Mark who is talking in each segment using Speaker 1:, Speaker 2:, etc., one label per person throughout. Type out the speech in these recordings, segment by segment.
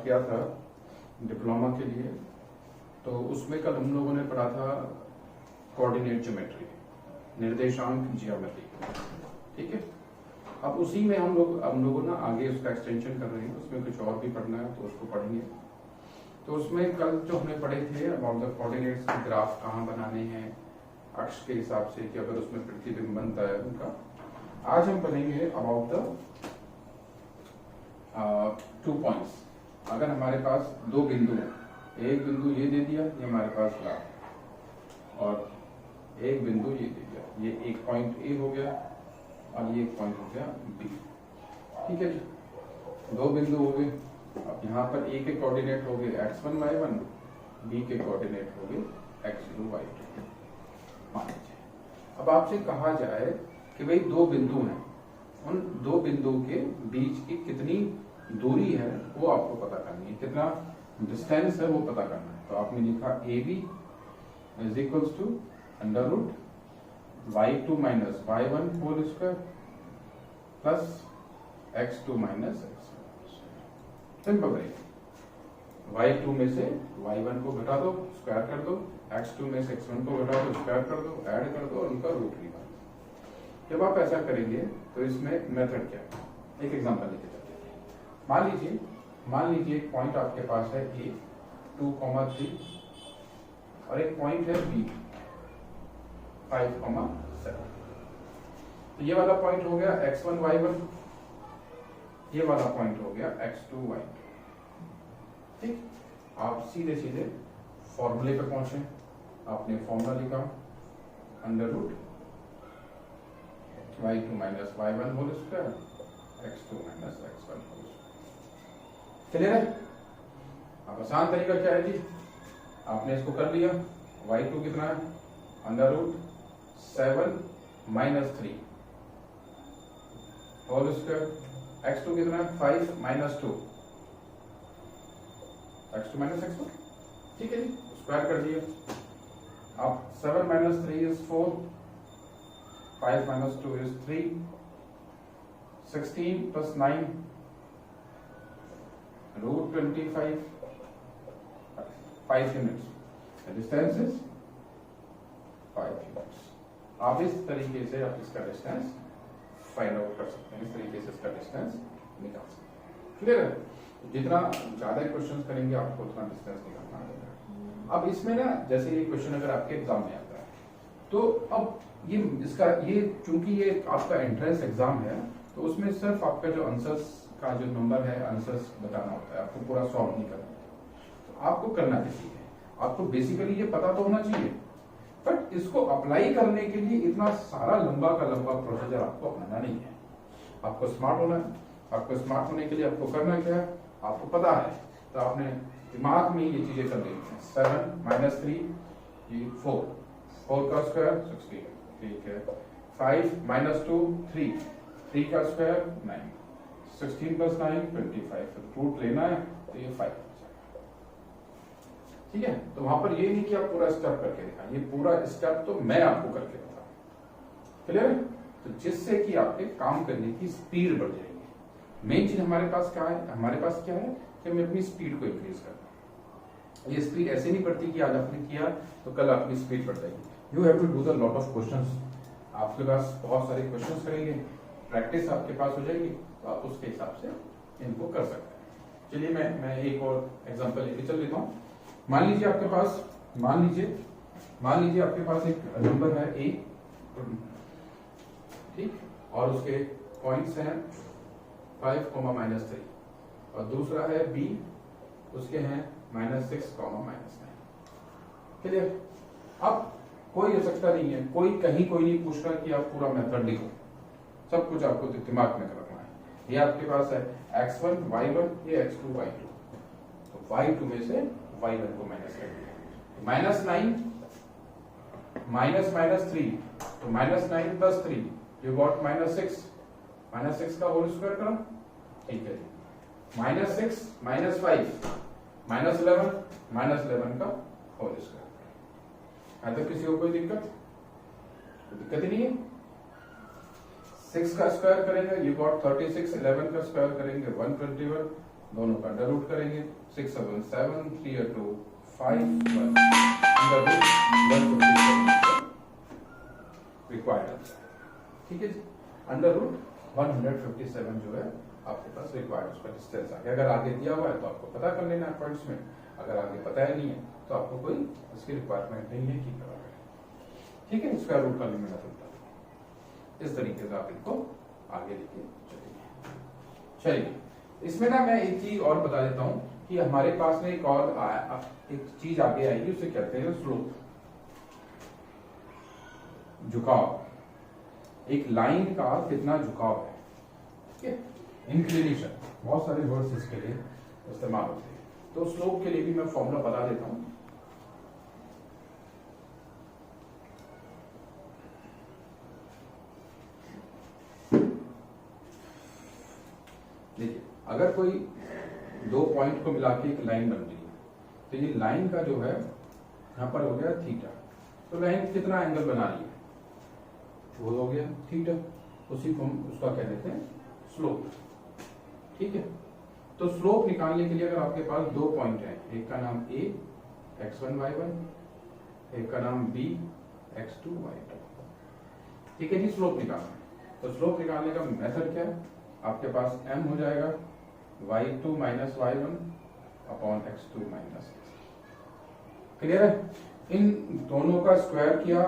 Speaker 1: Start किया था diploma के लिए, तो उसमें कल हम लोगों ने पढ़ा था कोऑर्डिनेट ज्योमेट्री, निर्देशांक ज्योमेट्री, ठीक है। अब उसी में हम लोगों ना आगे उसका एक्सटेंशन कर रहे हैं, उसमें कुछ और भी पढ़ना है तो उसको पढ़ेंगे। तो उसमें कल जो हमने पढ़े थे अबाउट द कोऑर्डिनेट्स के ग्राफ कहाँ बनाने हैं अक्ष के हिसाब से कि अगर उसमें प्रतिबिंब बनता है उनका, आज हम पढ़ेंगे अबाउट द 2 पॉइंट्स। अगर हमारे पास दो बिंदु हैं, एक बिंदु ये दे दिया, ये हमारे पास ग्राफ, और एक बिंदु ये दे दिया, ये एक पॉइंट ए हो गया और ये एक पॉइंट हो गया बी, ठीक है जी। दो बिंदु हो गए। अब यहाँ पर ए के कोऑर्डिनेट हो गए x1 y1, बी के कोऑर्डिनेट हो गए x2 y2, मान लीजिए। अब आपसे कहा जाए कि भाई दो बिंदु हैं, उन दो बिंदु के बीच की कितनी दूरी है वो आपको पता करनी है, कितना डिस्टेंस है वो पता करना है। तो आपने लिखा AB is equals to under root y2 minus y1 whole square plus x2 minus x1। Simple है। y2 में से y1 को घटा दो, स्क्वायर कर दो, x2 में से x1 को घटा दो, स्क्वायर कर दो, ऐड कर दो और उनका रूट निकाल दो। जब आप ऐसा करेंगे तो इसमें मेथड क्या है, एक एग्जांपल लेके चलते हैं। मान लीजिए एक पॉइंट आपके पास है A 2,3 और एक पॉइंट है B 5,7। तो ये वाला पॉइंट हो गया x1 y1, ये वाला पॉइंट हो गया x2 y2, ठीक। आप सीधे सीधे फॉर्मूले पे पहुंचे, आपने फॉर्मूला लिखा under root y2 minus y1 whole square x2 minus x1 whole square. Clear है? अब आसान तरीका क्या है जी, आपने इसको कर लिया। y2 कितना है, under root 7 minus 3 whole square, x2 कितना है 5 माइनस 2, x2 माइनस x1, ठीक है जी, स्क्वायर कर दिया। अब 7 minus 3 is 4, 5 minus 2 is 3, 16 plus 9 root 25, 5 units, distance is 5 units. आप इस तरीके से आप इसका डिस्टेंस फाइंड आउट कर सकते हैं, इस तरीके से इसका डिस्टेंस निकाल सकते हैं। क्लियर है? जितना ज्यादा क्वेश्चंस करेंगे आपको उतना डिस्टेंस निकालना होगा। अब इसमें ना जैसे ये क्वेश्चन अगर आपके एग्जाम में आता है तो अब ये चूंकि ये आपका एंट्रेंस एग्जाम है तो उसमें सिर्फ आपका जो आंसर्स का जो नंबर है आंसर्स बताना होता है, आपको पूरा सॉल्व नहीं करना होता। तो आपको करना चाहिए, आपको बेसिकली ये पता तो होना चाहिए, बट इसको अप्लाई करने के लिए इतना सारा लंबा का लंबा प्रोसीजर आपको अपनाना नहीं है। आपको स्मार्ट होना है। आपको स्मार्ट होने के लिए आपको करना क्या है, आपको पता है तो आपने दिमाग में ये चीजें कर लेनी है। 7 माइनस 3 ये 4 का स्क्वायर 16, ठीक है। 5 माइनस 2 3 का स्क्वायर 9, 16 प्लस 9 25, रूट लेना है तो ये 5, ठीक है। तो वहां पर ये नहीं कि आप पूरा स्टेप करके दिखाएं, ये पूरा स्टेप तो मैं आपको करके बताऊं। क्लियर है? तो जिससे कि आपके काम करने की स्पीड बढ़ जाएगी। मेन चीज हमारे पास क्या है, हमारे पास क्या है कि हमें अपनी स्पीड को इंक्रीज करना है। ये स्पीड ऐसे नहीं बढ़ती कि आज आपने किया तो कल आपकी स्पीड बढ़ जाएगी। You have to do the lot of questions. आपके पास बहुत सारे क्वेश्चंस करेंगे, प्रैक्टिस आपके पास हो जाएगी तो आप उसके हिसाब से इनको कर सकते हैं। चलिए मैं एक और एग्जांपल लेके चल लेता हूँ। मान लीजिए आपके पास एक नंबर है A, ठीक, और उसके पॉइंट्स हैं 5, -3 और दूसरा है B, उसके हैं -6, -9। क्लियर? अब कोई हो सकता नहीं है, कोई नहीं पूछ रहा कि आप पूरा मेथड लिखो, सब कुछ आपको दिमाग में रखना है। ये आपके पास है x1 y1, ये x2 y2, तो y2 में से y1 को माइनस कर दिया, -9 -3, तो -9 प्लस 3 यू गॉट -6, -6 का होल स्क्वायर करो, ठीक है। -6 -5 -11 का होल स्क्वायर। है तो किसी को कोई दिक्कत ही नहीं है। 6 का स्क्वायर करेंगे यू गॉट 36, 11 का स्क्वायर करेंगे 121, दोनों का अंडर रूट करेंगे, 6 7 7, 3 2 5 1 अंडर रूट 157 रिक्वायर्ड आंसर। ठीक है जी, अंडर रूट 157 जो है आपके पास रिक्वायर्ड उसका डिस्टेंस आ गया। अगर आगे दिया हुआ है तो आपको पता कर लेना है पॉइंट्स में, अगर आगे पता ही नहीं है तो आपको कोई उसकी रिक्वायरमेंट नहीं है कि करोगे। ठीक है, स्क्वायर रूट का लिमिट आता इस तरीके से आप इनको आगे लेके चलेंगे। चलिए, इसमें ना मैं एक चीज और बता देता हूं कि हमारे पास में एक और एक चीज आगे आएगी, उसे कहते हैं स्लोप, झुकाव। एक लाइन का कितना झुकाव है, ठीक है, इंक्लिनेशन, बहुत सारे वर्ड्स इसके लिए इस्तेमाल होते हैं। तो स्लोप के लिए भी मैं फॉर्मूला बता देता हूं। देखिए, अगर कोई दो पॉइंट को मिला के एक लाइन बन रही है, तो ये लाइन का जो है यहां पर हो गया थीटा, तो लाइन कितना एंगल बना रही है, वो हो गया थीटा, उसी को हम उसका कह देते हैं स्लोप। ठीक है, तो स्लोप निकालने के लिए अगर आपके पास दो पॉइंट है, एक का नाम a x1 y1, एक का नाम b x2 y2, ठीक है जी, स्लोप निकालना। तो स्लोप निकालने का मेथड क्या है, आपके पास m हो जाएगा y2 minus y1 upon x2 minus x। Clear है, इन दोनों का स्क्वायर किया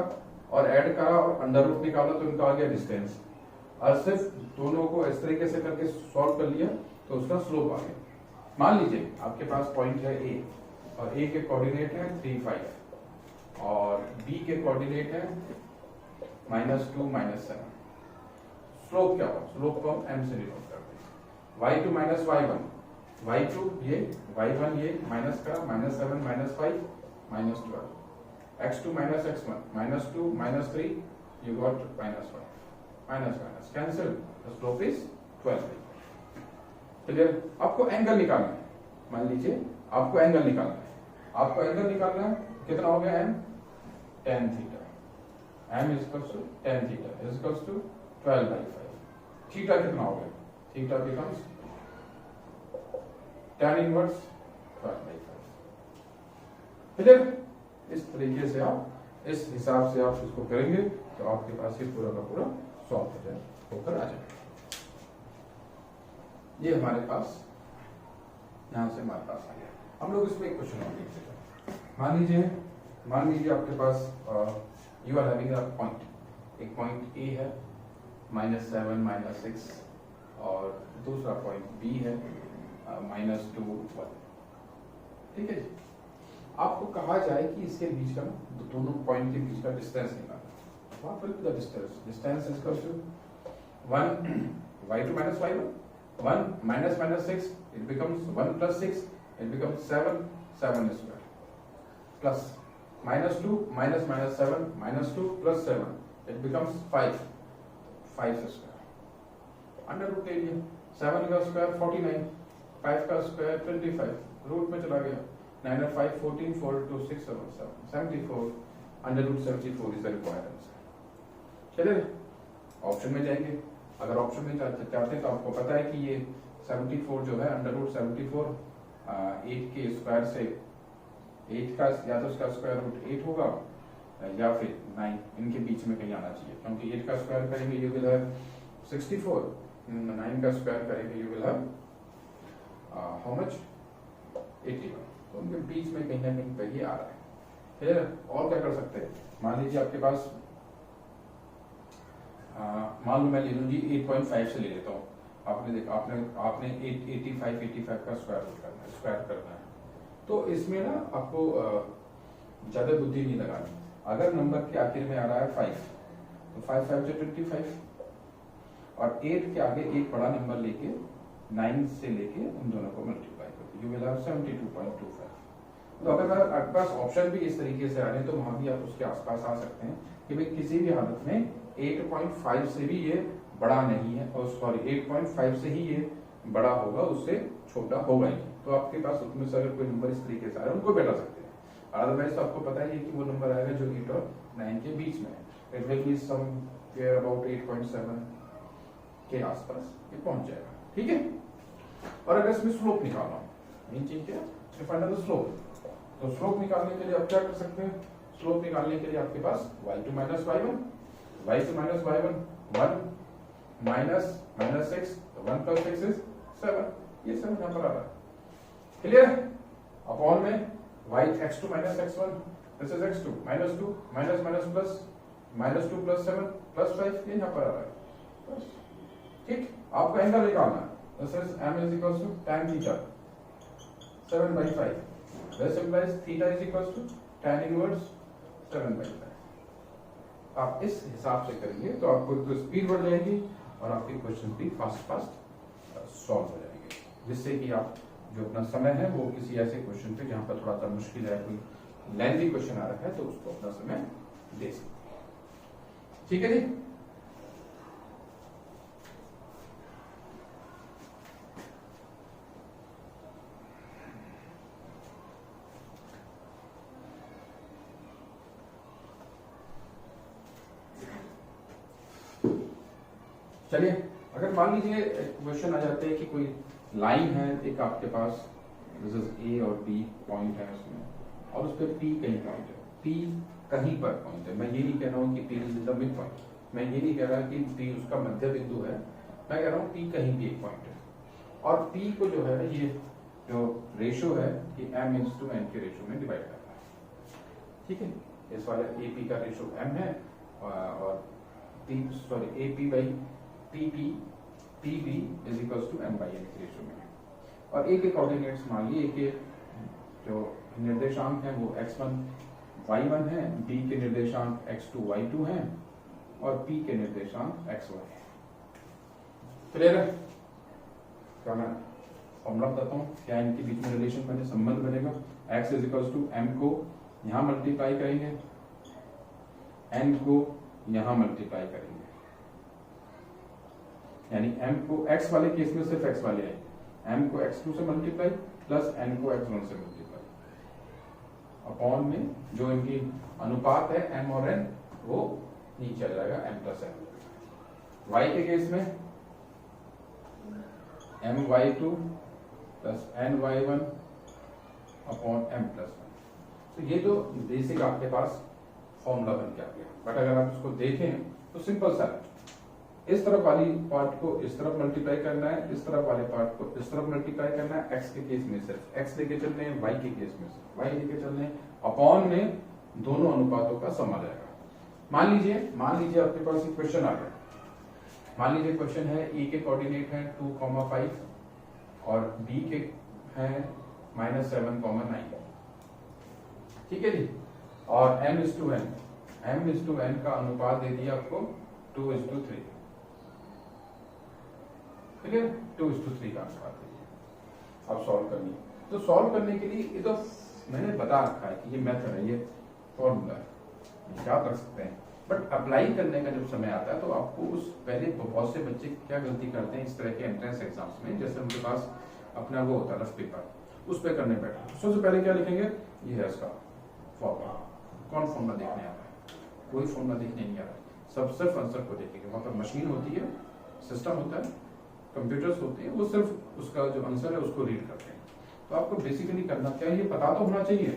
Speaker 1: और ऐड करा और अंडर रूट निकाला तो इनका आ गया डिस्टेंस, और सिर्फ दोनों को इस तरीके से करके सॉल्व कर लिया तो उसका स्लोप आ गया। मान लीजिए आपके पास पॉइंट है a और a के कोऑर्डिनेट है 3 5 और b के कोऑर्डिनेट है -2 -7। स्लोप क्या होगा, स्लोप को हम m से डिनोट करते हैं, y2 माइनस y1, y2 ये y1 ये माइनस का -7 -5 -12, x2 minus x1 -2 -3 you got -1 minus cancel, the slope is 12। Clear, आपको एंगल निकालना है, मान लीजिए आपको एंगल निकालना है, आपको एंगल निकालना है, कितना हो गया m tan theta, m is equals to tan theta is equals to 12/5। Theta कितना हो गया, theta becomes tan inverse 12/5। Clear, इस तरीके से आप इस हिसाब से आप इसको करेंगे तो आपके पास ये पूरा का पूरा सॉल्व हो जाए, होकर आ जाए। ये हमारे पास यहां से हमारे पास आ गया। हम लोग इसमें एक क्वेश्चन और लिखते हैं। मान लीजिए आपके पास you are having a point, एक पॉइंट ए है -7 -6 और दूसरा पॉइंट बी है -2 1। ठीक है जी, आपको कहा जाए कि इसके बीच का दोनों पॉइंट के बीच का डिस्टेंस निकालना। What will be the distance? Distance is equal to 1 y2 minus y1, 1 minus 6, it becomes 1 plus 6, it becomes 7 square, plus -2 minus 7 -2 plus 7, it becomes 5 square, under root ले लिया, 7 का स्क्वायर 49, 5 का स्क्वायर 25, रूट में चला गया, 9 और 5 14, 4 2 6 7 74, under root 74 is the required answer. चलिए option में जाएंगे, अगर ऑप्शन में चाहते हैं तो आपको पता है कि ये 74 जो है अंडर रूट 74 8 के स्क्वायर से 8 का या तो उसका स्क्वायर रूट 8 होगा या फिर 9, इनके बीच में कहीं आना चाहिए, क्योंकि 8 का स्क्वायर करेंगे यू विल हैव 64, 9 का स्क्वायर करेंगे you will have how much 81, तो उनके बीच में कहीं ना कहीं पे ये आ रहा है। फिर और क्या कर सकते हैं, मान लीजिए आपके पास मान लो मैं ले लूँ जी 8.5 से ले लेता हूँ, आपने देखा आपने 85 का स्क्वायर करना है, तो इसमें ना आपको ज्यादा बुद्धि नहीं लगानी। अगर नंबर के आखिर में आ रहा है 5 तो 5 5 से 25 और 8 के आगे एक बड़ा नंबर लेके 9 से लेके उन दोनों को मल्टीप्लाई करते, यू विल हैव 72.25। तो अगर आपके पास ऑप्शन भी इस तरीके से आ रहे हैं तो वहां भी आप उसके आसपास आ सकते हैं कि भाई किसी भी हालत में 8.5 से भी ये बड़ा नहीं है, और सॉरी 8.5 से ही ये बड़ा होगा, उससे छोटा होगा ही। तो आपके पास उसमें से अगर कोई नंबर इस तरीके से आ रहा है उनको बैठा सकते हैं। अदरवाइज तो आपको पता ही है कि वो नंबर आएगा जो 8 और 9 के बीच में है, it will be somewhere about 8.7 के आसपास ये पहुंच जाएगा। ठीक है, और अगर इसमें स्लोप निकालना हो, मेन चीज क्या है, फाइंड आउट द स्लोप। तो स्लोप निकालने के लिए आप क्या कर सकते हैं, स्लोप निकालने के लिए आपके पास y2 minus y1, y2 minus y1 1 minus minus 6, 1 plus 6 is 7, ये 7 यहाँ पर आ रहा है, क्लियर। अपॉन में y x2 minus x1, this is x2 minus 2 minus minus plus minus 2 plus 7 plus 5, ये यहाँ पर आ रहा है, बस ठीक। आपको एंगल निकालना है, this is m is equal to tan theta 7/5, this implies theta is equal to tan inverse 7/5। आप इस हिसाब से करेंगे तो आपको तो स्पीड बढ़ जाएगी और आपके क्वेश्चन भी फास्ट सॉल्व हो जाएंगे, जिससे कि आप जो अपना समय है वो किसी ऐसे क्वेश्चन पे जहां पर थोड़ा सा मुश्किल है, कोई लेंथी क्वेश्चन आ रहा है, तो उसको अपना समय दे सकते हैं, ठीक है जी। चलिए, अगर मान लीजिए क्वेश्चन आ जाते हैं कि कोई लाइन है, एक आपके पास दिस इज ए और बी पॉइंट है उसमें, और उस पर पी कहीं पॉइंट है, पी कहीं पर पॉइंट है। मैं ये नहीं कह रहा हूँ कि P is the mid point, मैं ये नहीं कह रहा कि पी उसका मध्य बिंदु है, मैं कह रहा हूँ पी कहीं भी एक पॉइंट है, और पी को जो है ये जो रेशो है कि m इज टू n के रेशो में डिवाइड करना है, ठीक है। इस वाले ए पी का रेशो m है और P sorry A P by P B is equal to m by n के रेशो में है। और ए के कोऑर्डिनेट्स मान लिए, के जो निर्देशांक है वो x1 y1 है, b के निर्देशांक x2 y2 हैं और p के निर्देशांक xy है। क्लियर है? क्या मैं फॉर्मूला बताता हूँ, क्या इनके बीच में रिलेशन बने, संबंध बनेगा। x is equal to m को यहाँ मल्टीप्लाई करेंगे, n को यहाँ मल्टीप्लाई करेंगे, यानी m को x वाले केस में सिर्फ x वाले आएंगे, m को x2 से मल्टीप्लाई प्लस n को x1 से मल्टीप्लाई, अपॉन में जो इनकी अनुपात है m और n वो नीचे आ जाएगा m प्लस n। y के केस में m y2 plus n y1 upon m plus 1। तो ये जो बेसिक आपके पास फॉर्मूला बन के आ गया, बट अगर आप इसको देखें तो सिंपल सा, इस तरफ वाली पार्ट को इस तरफ मल्टीप्लाई करना है, इस तरफ वाले पार्ट को इस तरफ मल्टीप्लाई करना है, x के केस में सिर्फ x लेके चलने हैं, y के केस में सिर्फ y लेके चलने हैं, अपॉन में दोनों अनुपातों का सम आ जाएगा। मान लीजिए आपके पास एक क्वेश्चन आ गया, मान लीजिए क्वेश्चन है e के कोऑर्डिनेट है 2,5 और b के हैं -7,9, ठीक है जी। और m/n का अनुपात दे दिया आपको 2:3, क्लियर, 2:3 का अनुपात दे दिया। अब सॉल्व करनी, तो सॉल्व करने के लिए ये तो मैंने बता रखा है कि ये मेथड है, ये फॉर्मूला है, याद रख सकते हैं, बट अप्लाई करने का जब समय आता है तो आपको उस पहले बहुत से बच्चे क्या गलती करते हैं इस तरह के एंट्रेंस एग्जाम्स में, जैसे उनके पास अपना वो होता है रफ पेपर, उस पर करने बैठे, सबसे पहले क्या लिखेंगे, ये है इसका फॉर्मूला। कौन फॉर्मूला देखने आ रहा है? कोई फॉर्मूला देखने नहीं आ रहा है, सब सिर्फ आंसर को देखेंगे। वहां पर मशीन होती है, सिस्टम होता है, कंप्यूटर्स होते हैं, वो सिर्फ उसका जो आंसर है उसको रीड करते हैं। तो आपको बेसिकली करना क्या है, ये पता तो होना चाहिए,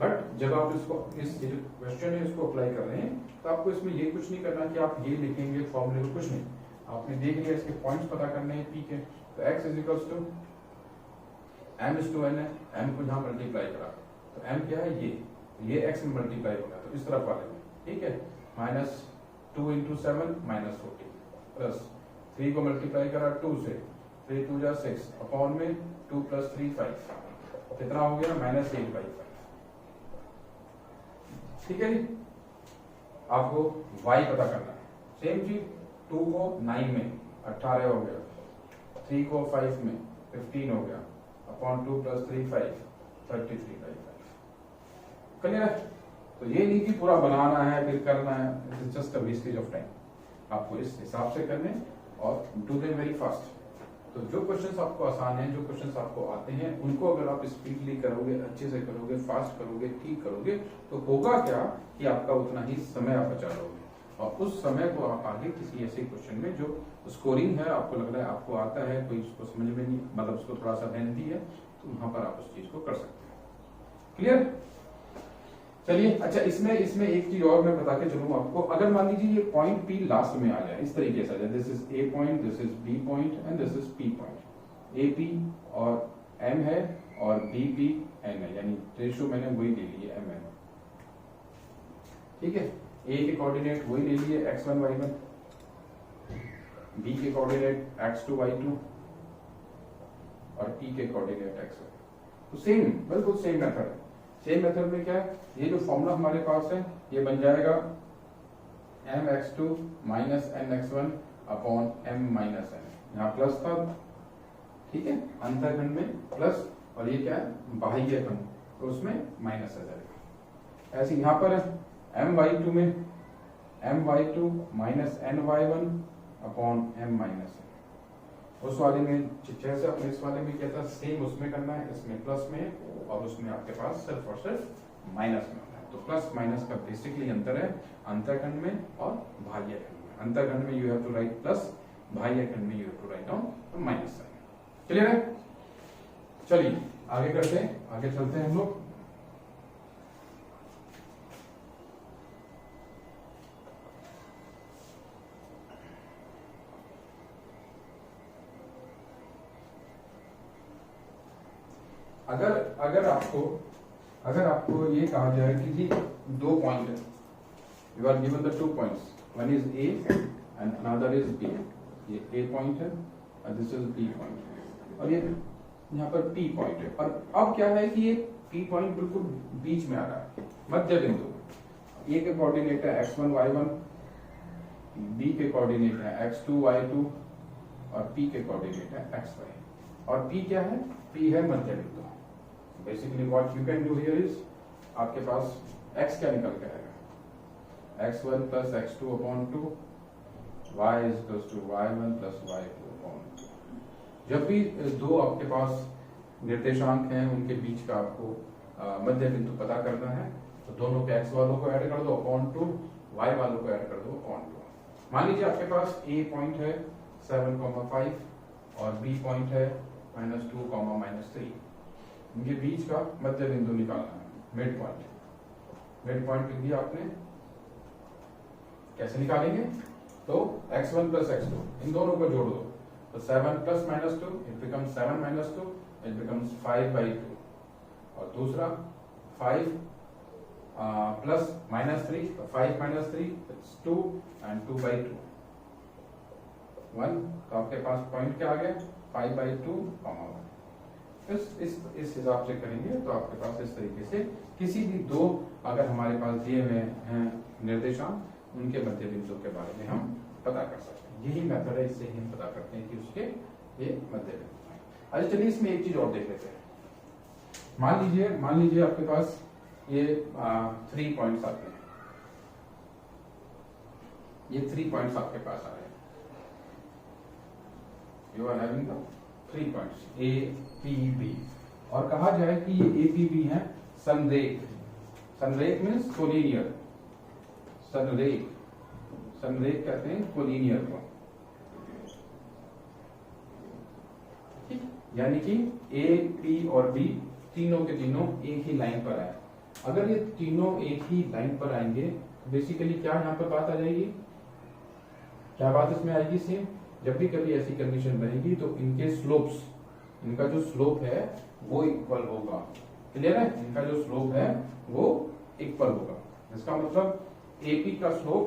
Speaker 1: बट जब आप इसको इस जो क्वेश्चन है इसको अप्लाई कर रहे हैं तो आपको इसमें ये कुछ नहीं करना कि आप ये लिखेंगे फॉर्मूले को, कुछ नहीं, आपने देख लिया इसके पॉइंट्स पता करने हैं पी के, तो x is equal to m/n है, m को जहां मल्टीप्लाई करा तो m क्या है, ये x में मल्टीप्लाई होगा तो इस तरफ वाले में, ठीक है, -2 × 7 -14 प्लस 3 को मल्टीप्लाई करा 2 से, 3 2 जा 6 अपॉन में 2 + 3 5, कितना हो गया -8/5, ठीक है जी। आपको y पता करना है, सेम चीज 2 को 9 में 18 हो गया, 3 को 5 में 15 हो गया, अपॉन 2 + 3 5 33/5, क्लियर है। तो ये नहीं कि पूरा बनाना है फिर करना है, it is just a wastage of time, आपको इस हिसाब से करने और डू देम वेरी फास्ट। तो जो क्वेश्चंस आपको आसान हैं, जो क्वेश्चंस आपको आते हैं, उनको अगर आप स्पीडली करोगे, अच्छे से करोगे, फास्ट करोगे, ठीक करोगे, तो होगा क्या कि आपका उतना ही समय आप बचा लोगे। और उस समय को आप आगे किसी ऐसे क्वेश्चन में जो स्कोरिंग है आपको लग रहा है आपको आता है, कोई उसको समझ में नहीं, मतलब उसको थोड़ा सा मेहनती है, तो वहां पर आप उस चीज को कर सकते हैं। क्लियर? चलिए, अच्छा इसमें एक चीज और मैं बता के चलूँ आपको। अगर मान लीजिए ये पॉइंट पी लास्ट में आ जाए, इस तरीके से आ जाए, this is A point, this is B point and this is P point, A P और एम है और बी पी एन है, यानी रेशियो मैंने वही ले ली है एम एन, ठीक है। ए के कोऑर्डिनेट वही ले लिए x1 y1, बी के कोऑर्डिनेट x2 y2 और पी के कोऑर्डिनेट x1। तो सेम, बिल्कुल सेम मेथड है। सेम मेथड में क्या है, ये जो फॉर्मूला हमारे पास है ये बन जाएगा mx2 minus nx1 upon m minus n, यहाँ प्लस था, ठीक है, अंतःखंड में प्लस, और ये क्या है बाह्य खंड, तो उसमें माइनस आ जाएगा। ऐसे यहाँ पर my2 में my2 minus ny1 upon m minus n, उस वाले में जैसे अपने इस वाले में क्या था सेम उसमें करना है, इसमें प्लस में और उसमें आपके पास सिर्फ और सिर्फ माइनस में होना है। तो प्लस माइनस का बेसिकली अंतर है अंतःखंड में और बाह्य खंड में। अंतःखंड में you have to write plus, बाह्य खंड में you have to write down minus sign. Clear है? चलिए आगे करते हैं, आगे चलते हैं हम लोग। अगर आपको ये कहा जाए कि जी दो पॉइंट है, you are given the 2 points, one is A and another is B, ये ए पॉइंट है और दिस इज बी पॉइंट, और ये यहाँ पर पी पॉइंट है। और अब क्या है कि ये पी पॉइंट बिल्कुल बीच में आ रहा है, मध्य बिंदु। ए के कोऑर्डिनेट है x1 y1, बी के कोऑर्डिनेट है x2 y2 और पी के कोऑर्डिनेट है xy, और पी क्या है, पी है मध्य बिंदु। Basically what you can do here is, आपके पास x क्या निकल के आएगा, x1 plus x2 upon 2, y is equals to y1 plus y2 upon 2। जब भी दो आपके पास निर्देशांक हैं उनके बीच का आपको मध्य बिंदु पता करना है, तो दोनों के x वालों को ऐड कर दो अपॉन 2, y वालों को ऐड कर दो अपॉन 2। मान लीजिए आपके पास a पॉइंट है 7,5 और b पॉइंट है -2, -3। इनके बीच का मध्य बिंदु निकालना है, मिड पॉइंट। मिड पॉइंट लिख दिया आपने, कैसे निकालेंगे, तो x1 प्लस x2 इन दोनों को जोड़ दो, तो 7 plus -2 it becomes 7 -2, it becomes 5/2, और दूसरा 5 प्लस -3, 5 -3 इट्स 2 एंड 2/2 1, तो आपके पास पॉइंट क्या आ गया 5/2, 1। इस हिसाब से करेंगे तो आपके पास इस तरीके से किसी भी दो अगर हमारे पास दिए हुए हैं निर्देशांक, उनके मध्य बिंदु के बारे में हम पता कर सकते हैं। यही मेथड है, इससे ही हम पता करते हैं कि उसके ये मध्य बिंदु हैं। अच्छा चलिए इसमें एक चीज और देख लेते हैं। मान लीजिए आपके पास ये 3 पॉइंट्स आते हैं, ये 3 पॉइंट्स आपके पास आ रहे हैं, you are having the 3 points A P B, और कहा जाए कि ये ए पी बी है संरेख। संरेख मीन्स कोलिनियर, संरेख कहते हैं कोलिनियर को, यानी कि ए पी और बी तीनों के तीनों एक ही लाइन पर आए। अगर ये तीनों एक ही लाइन पर आएंगे तो बेसिकली क्या यहाँ पर बात आ जाएगी, क्या बात इसमें आएगी सेम, जब भी कभी ऐसी कंडीशन बनेगी तो इनके स्लोप्स, इनका जो स्लोप है वो इक्वल होगा। क्लियर है, इनका जो स्लोप है वो इक्वल होगा। इसका मतलब एपी का स्लोप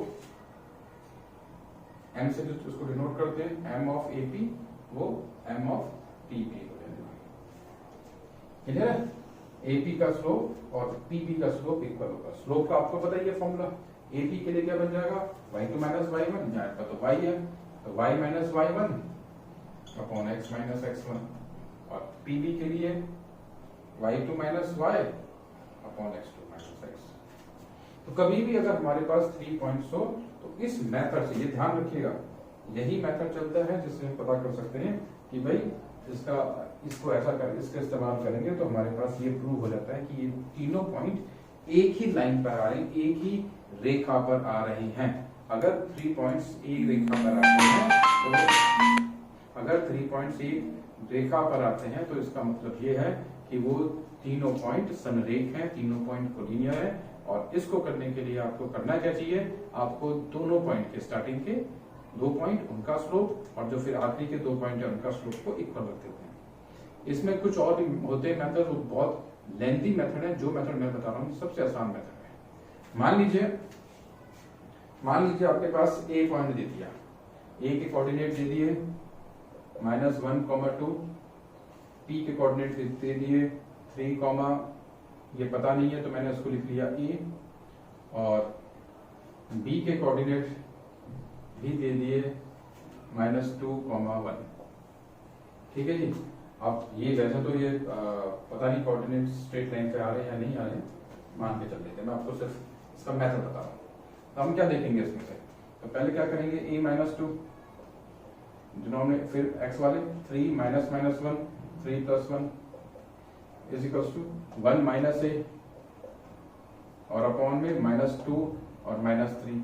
Speaker 1: एम से उसको डिनोट करते हैं, एम ऑफ एपी वो एम ऑफ पीपी हो जाएगा। क्लियर है, एपी का स्लोप और पीपी का स्लोप इक्वल होगा। स्लोप का आपको पता ही है फॉर्मूला, एपी के लिए क्या बन जाएगा y2 माइनस y1, यहाँ पर तो y है तो y minus y1 upon x minus x1, और pb के लिए y2 minus y upon x2 minus x। तो कभी भी अगर हमारे पास 3 पॉइंट्स हो तो इस मेथड से, ये ध्यान रखिएगा, यही मेथड चलता है जिससे हम पता कर सकते हैं कि भाई इसको ऐसा कर, इसका इस्तेमाल करेंगे तो हमारे पास ये प्रूव हो जाता है कि ये तीनों पॉइंट एक ही लाइन पर आ रहे हैं, एक ही रेखा पर आ रहे हैं। अगर 3 पॉइंट्स एक रेखा पर आते हैं तो अगर 3 पॉइंट्स एक रेखा पर आते हैं तो इसका मतलब ये है कि वो तीनों पॉइंट समरेख हैं, तीनों पॉइंट कोलिनियर है। और इसको करने के लिए आपको करना क्या चाहिए, आपको दोनों पॉइंट के स्टार्टिंग के 2 पॉइंट उनका स्लोप और जो फिर आखिरी के 2 पॉइंट है उनका स्लोप को इक्वल रख देते हैं। इसमें कुछ और भी होते हैं मेथड, वो बहुत लेंथी मेथड है। जो मेथड मैं बता रहा हूँ सबसे आसान मेथड है। मान लीजिए आपके पास ए पॉइंट दे दिया, ए के कोऑर्डिनेट दे दिए -1, 2, पी के कोऑर्डिनेट दे दिए 3, ये पता नहीं है तो मैंने उसको लिख लिया ए, और बी के कोऑर्डिनेट भी दे दिए -2, 1। ठीक है जी। अब ये वैसे तो ये पता नहीं कोऑर्डिनेट स्ट्रेट लाइन पे आ रहे हैं या नहीं आ रहे हैं, मान के चल लेते हैं। मैं आपको सिर्फ इसका मेथड बता रहा हूँ। तो हम क्या देखेंगे इसमें से, तो पहले क्या करेंगे a -2 डिनोमिनेटर, फिर x वाले 3 -1 3 + 1 इज इक्वल्स टू 1 - a और अपॉन में -2 और -3।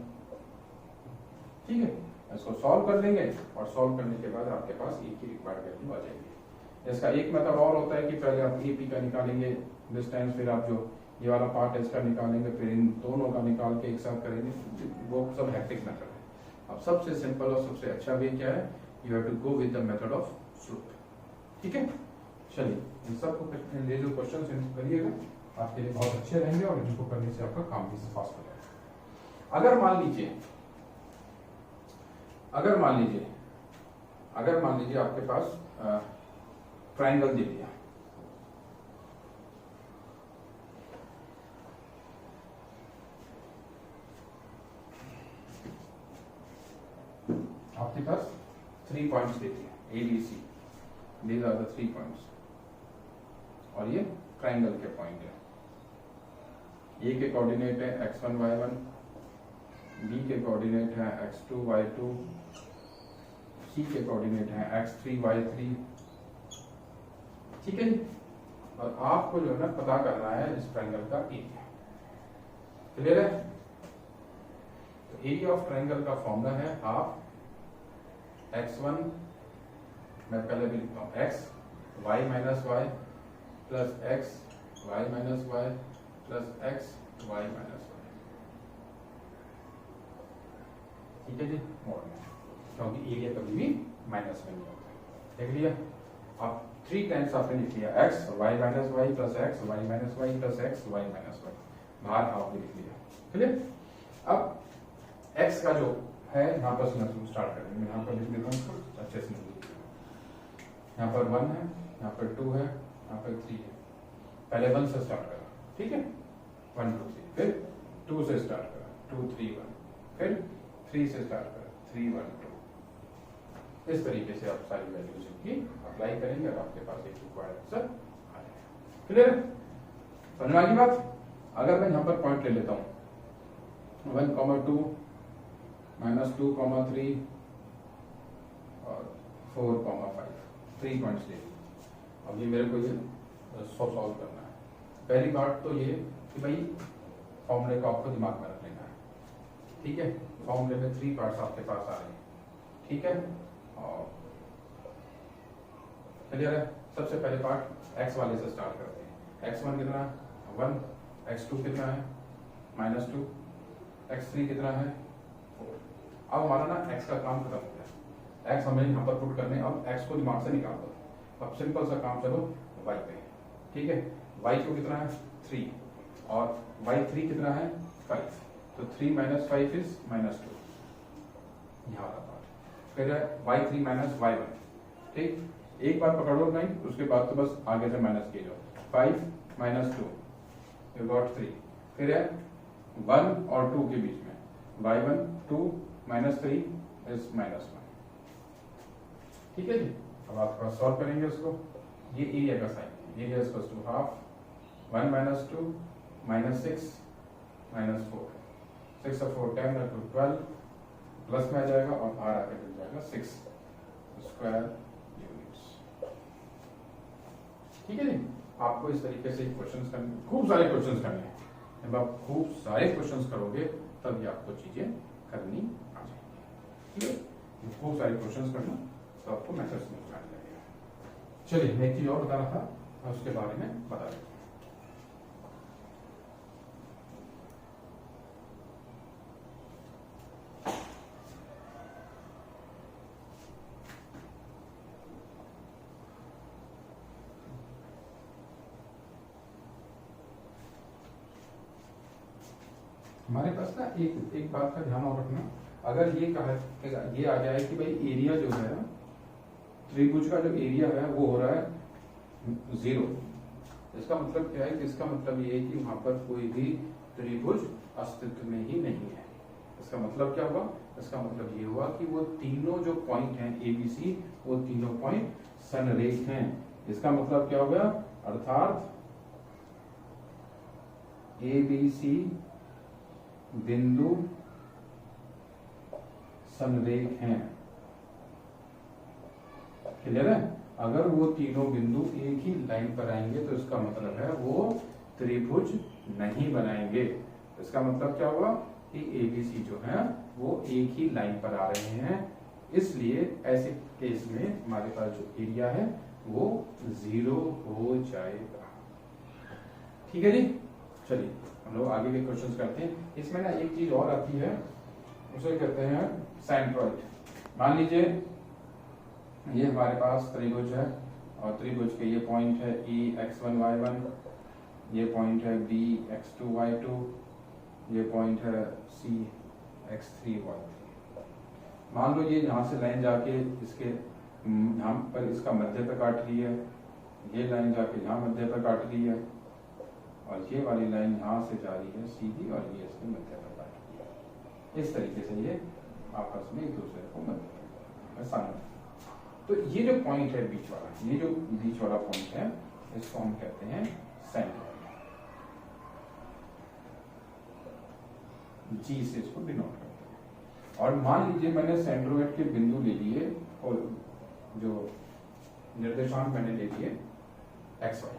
Speaker 1: ठीक है, इसको सॉल्व कर लेंगे और सॉल्व करने के बाद आपके पास ए की रिक्वायर्ड वैल्यू आ जाएगी। इसका एक मेथड और होता है कि पहले आप ए पी का निकालेंगे डिस्टेंस, फिर आप जो ये वाला पार्ट है इसका निकालेंगे, फिर इन दोनों का निकाल के एक साथ करेंगे। वो सब हेक्टिक मेथड है। अब सबसे सिंपल और सबसे अच्छा वे क्या है, you have to go with the method of slope. ठीक है, चलिए इन सबको ये जो क्वेश्चन करिएगा आपके लिए बहुत अच्छे रहेंगे और इनको करने से आपका काम भी फास्ट हो जाएगा। अगर मान लीजिए आपके पास ट्रायंगल दे दिया, आपके पास 3 पॉइंट्स देते हैं A B C, these are the 3 points, और ये ट्रायंगल के पॉइंट है। ए के कोऑर्डिनेट है x1 y1, बी के कोऑर्डिनेट है x2 y2, सी के कोऑर्डिनेट है x3 y3। ठीक है जी। और आपको जो है ना पता करना है इस ट्रायंगल का एरिया। क्लियर है? तो एरिया ऑफ ट्रायंगल का फॉर्मूला है हाफ x1, मैं पहले भी लिखता हूँ, x y - y plus x y - y plus x y - y। ठीक है जी, मोड में, क्योंकि एरिया कभी भी माइनस में नहीं होता है। देख लिया? अब 3 टाइम्स आपने लिख लिया x y - y plus x y - y plus x y - y, बाहर आपने लिख लिया। क्लियर? अब x का जो है यहाँ पर स्टार्ट करेंगे, मैं यहाँ पर लिख देता हूँ अच्छे से। यहाँ पर 1 है, यहाँ पर 2 है, यहाँ पर 3 है। पहले 1 से स्टार्ट करा, ठीक है, 1 2 3, फिर 2 से स्टार्ट करा, 2 3 1, फिर 3 से स्टार्ट करा, 3 1 2। इस तरीके से आप सारी वैल्यूज इनकी अप्लाई करेंगे और आपके पास एक रिक्वायर्ड आंसर आ जाएगा। क्लियर? समझ में आ गई बात? अगर मैं यहाँ पर पॉइंट ले लेता हूँ 1, 2 -2, 3 और 4, 5, 3 पॉइंट्स ले। अब ये मेरे को ये सॉल्व करना है। पहली बात तो ये कि भाई फॉर्मूले को आपको दिमाग में रख लेना है। ठीक है, फॉर्मूले में 3 पार्ट्स आपके पास आ रहे हैं। ठीक है, और क्लियर है? सबसे पहले पार्ट x वाले से स्टार्ट करते हैं। x1 कितना है? 1, x2 कितना है? -2, x3 कितना है? 4। अब हमारा ना x का काम खत्म हो गया। x हमें यहाँ पर पुट करने, अब x को दिमाग से निकाल दो। अब सिंपल सा काम, चलो y पे। ठीक है, y2 कितना है? 3 और y3 कितना है? 5। तो 3 - 5 इज -2, यहाँ वाला पार्ट। फिर है y3 - y1। ठीक, एक बार पकड़ लो नहीं, उसके बाद तो बस आगे से माइनस किए जाओ। 5 - 2 यू गॉट 3। फिर है 1 और 2 के बीच में y1 2 -3 इज -1। ठीक है जी। अब आप सॉल्व करेंगे उसको। ये एरिया का साइन है, area is equal to half 1 - 2 -6 -4, 6 और 4 10 और 2 12, प्लस में आ जाएगा और आर आगे मिल जाएगा 6 स्क्वायर यूनिट्स। ठीक है जी। आपको इस तरीके से क्वेश्चंस करने, खूब सारे क्वेश्चंस करने हैं। जब आप खूब सारे क्वेश्चंस करोगे तभी आपको चीजें करनी आ जाएगी। ठीक है, खूब सारे क्वेश्चंस करना तो आपको मेथड्स में आने लगेगा। चलिए मैं एक चीज और बता रहा था और उसके बारे में बता देता हूँ। हमारे पास ना एक बात का ध्यान और रखना, अगर ये आ जाए कि भाई एरिया जो है त्रिभुज का जो एरिया है वो हो रहा है 0, इसका मतलब क्या है कि इसका मतलब ये है कि वहां पर कोई भी त्रिभुज अस्तित्व में ही नहीं है। इसका मतलब क्या हुआ? इसका मतलब ये हुआ कि वो तीनों जो पॉइंट हैं ABC, वो तीनों पॉइंट संरेख हैं। इसका मतलब क्या हो गया? अर्थात ABC बिंदु संरेख हैं। क्लियर है? अगर वो तीनों बिंदु एक ही लाइन पर आएंगे तो इसका मतलब है वो त्रिभुज नहीं बनाएंगे। इसका मतलब क्या हुआ कि ABC जो है वो एक ही लाइन पर आ रहे हैं, इसलिए ऐसे केस में हमारे पास जो एरिया है वो 0 हो जाएगा। ठीक है जी, चलिए हम लोग आगे के क्वेश्चंस करते हैं। इसमें ना एक चीज और आती है, उसे कहते हैं सेंट्रॉइड। मान लीजिए ये हमारे पास त्रिभुज है और त्रिभुज के ये पॉइंट है E x1 y1, ये पॉइंट है B x2 y2, ये पॉइंट है C x3 y3। मान लो ये यहाँ से लाइन जाके इसके यहाँ पर इसका मध्य पे काट रही है, ये लाइन जाके यहाँ मध्य पे काट रही है और ये वाली लाइन यहाँ से जा रही है सीधी और ये इसके मध्य पे काट रही है। इस तरीके से ये आपस में एक दूसरे को मध्य सामने। तो ये जो पॉइंट है बीच वाला, ये जो बीच वाला पॉइंट है इसको हम कहते हैं सेंट्रॉइड। G से इसको डिनोट करते हैं। और मान लीजिए मैंने सेंट्रॉइड के बिंदु ले लिए और जो निर्देशांक मैंने ले लिए xy,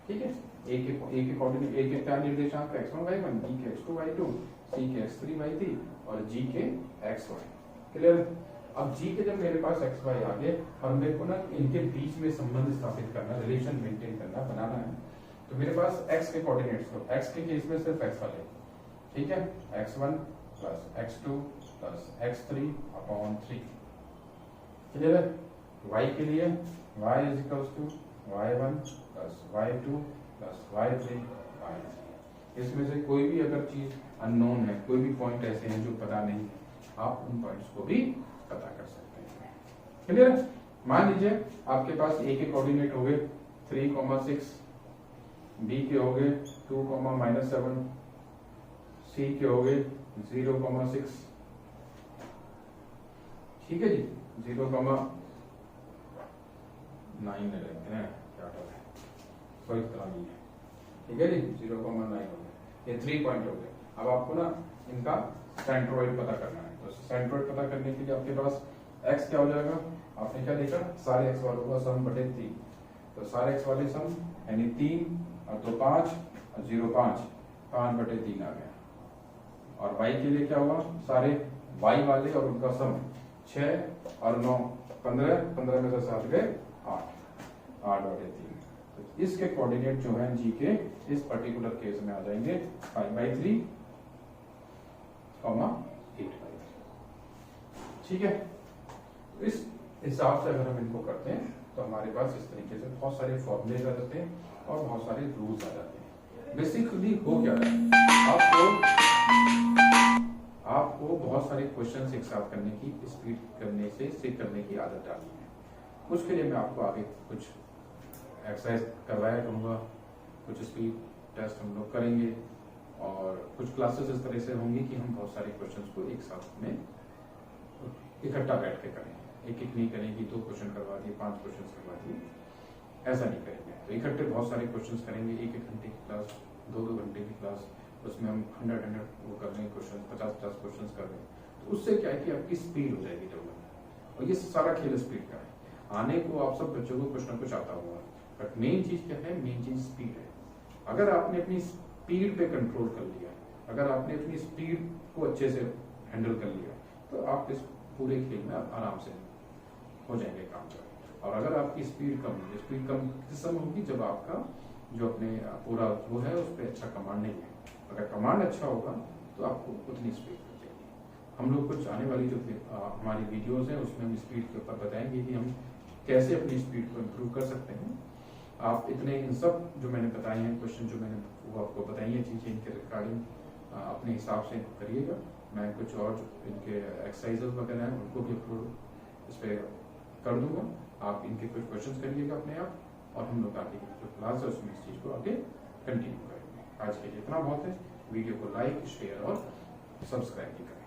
Speaker 1: ठीक है, एक एक कोऑर्डिनेट एक क्या निर्देशांक x1 y1, b के x2 y2, c के x3 y3 और g के xy। क्लियर? अब g के जब मेरे पास xy आ गए और मेरे को ना इनके बीच में संबंध स्थापित करना, रिलेशन मेंटेन करना, बनाना है, तो मेरे पास x के कोऑर्डिनेट्स को, x के केस में सिर्फ x वाले, ठीक है, x1 plus x2 plus x3 upon 3। Clear है? y के लिए y is equals to y1 plus y2 plus y3 y3। इसमें से कोई भी अगर चीज अननोन है, कोई भी पॉइंट ऐसे हैं जो पता नहीं, आप उन पॉइंट्स को भी पता कर सकते हैं। क्लियर? मान लीजिए आपके पास a के कोऑर्डिनेट हो गए 3,6, b के हो गए 2,-7, c के हो गए 0,6, ठीक है जी, 0,9 रखते हैं, क्या है कोई तरह नहीं है, ठीक है जी, 0,9 हो गया। ये 3 पॉइंट हो गए। अब आपको ना इनका सेंट्रोइड पता करना है, तो सेंट्रोइड पता करने के लिए आपके पास x क्या हो जाएगा? आपने क्या देखा? सारे x वालों का सम बटे 3, तो सारे x वाले सम यानी 3 और 2 5 और 0 5, 5 बटे 3 आ गया। और y के लिए क्या हुआ? सारे y वाले और उनका सम 6 और 9 15, 15 में से 7 गए 8, 8 बटे 3। तो इसके कोऑर्डिनेट जो है g के इस पर्टिकुलर केस में आ जाएंगे 5/3, 8/3। ठीक है, तो इस हिसाब से अगर हम इनको करते हैं तो हमारे पास इस तरीके से बहुत सारे फॉर्मूले आ जाते हैं और बहुत सारे रूल्स आ जाते हैं। बेसिकली हो क्या है, आपको बहुत सारे क्वेश्चन एक साथ करने की, स्पीड करने से करने की आदत डालनी है। उसके लिए मैं आपको आगे कुछ एक्सरसाइज करवाया करूँगा, कुछ स्पीड टेस्ट हम लोग करेंगे और कुछ क्लासेस इस तरह से होंगी कि हम बहुत सारे क्वेश्चंस को एक साथ में इकट्ठा बैठ के करें। एक एक नहीं करेंगे, 2 क्वेश्चन करवा दिए, 5 क्वेश्चन करवा दिए, ऐसा नहीं करेंगे। तो इकट्ठे बहुत सारे क्वेश्चंस करेंगे, 1-1 घंटे की क्लास, 2-2 घंटे की क्लास, उसमें हम 100 वो कर रहे हैं क्वेश्चन, 50-50 क्वेश्चन कर रहे हैं। तो उससे क्या है कि आपकी स्पीड हो जाएगी डेवलपमेंट। और ये सारा खेल स्पीड का है। आने को आप सब बच्चों को कुछ ना कुछ आता होगा, बट मेन चीज क्या है? मेन चीज स्पीड है। अगर आपने अपनी स्पीड पे कंट्रोल कर लिया, अगर आपने अपनी स्पीड को अच्छे से हैंडल कर लिया, तो आप इस पूरे खेल में आप आराम से हो जाएंगे काम कर। और अगर आपकी स्पीड कम है, स्पीड कम किस समय होगी, जब आपका जो अपने पूरा वो है उस पर अच्छा कमांड नहीं है। अगर कमांड अच्छा होगा तो आपको उतनी स्पीड मिल जाएगी। हम लोग कुछ आने वाली जो हमारी वीडियोस है उसमें हम स्पीड के ऊपर बताएंगे कि हम कैसे अपनी स्पीड को इम्प्रूव कर सकते हैं। आप इतने इन सब जो मैंने बताए हैं क्वेश्चन जो मैंने वो आपको बताई हैं चीज़ें, इनके रिकॉर्डिंग अपने हिसाब से करिएगा। मैं कुछ और इनके एक्सरसाइजेस वगैरह हैं उनको भी अपलोड इस पर कर दूंगा। आप इनके कुछ क्वेश्चंस करिएगा अपने आप, और हम लोग आगे जो क्लास है उसमें इस चीज़ को आगे कंटिन्यू करेंगे। आज के लिए इतना बहुत है। वीडियो को लाइक, शेयर और सब्सक्राइब भी करें।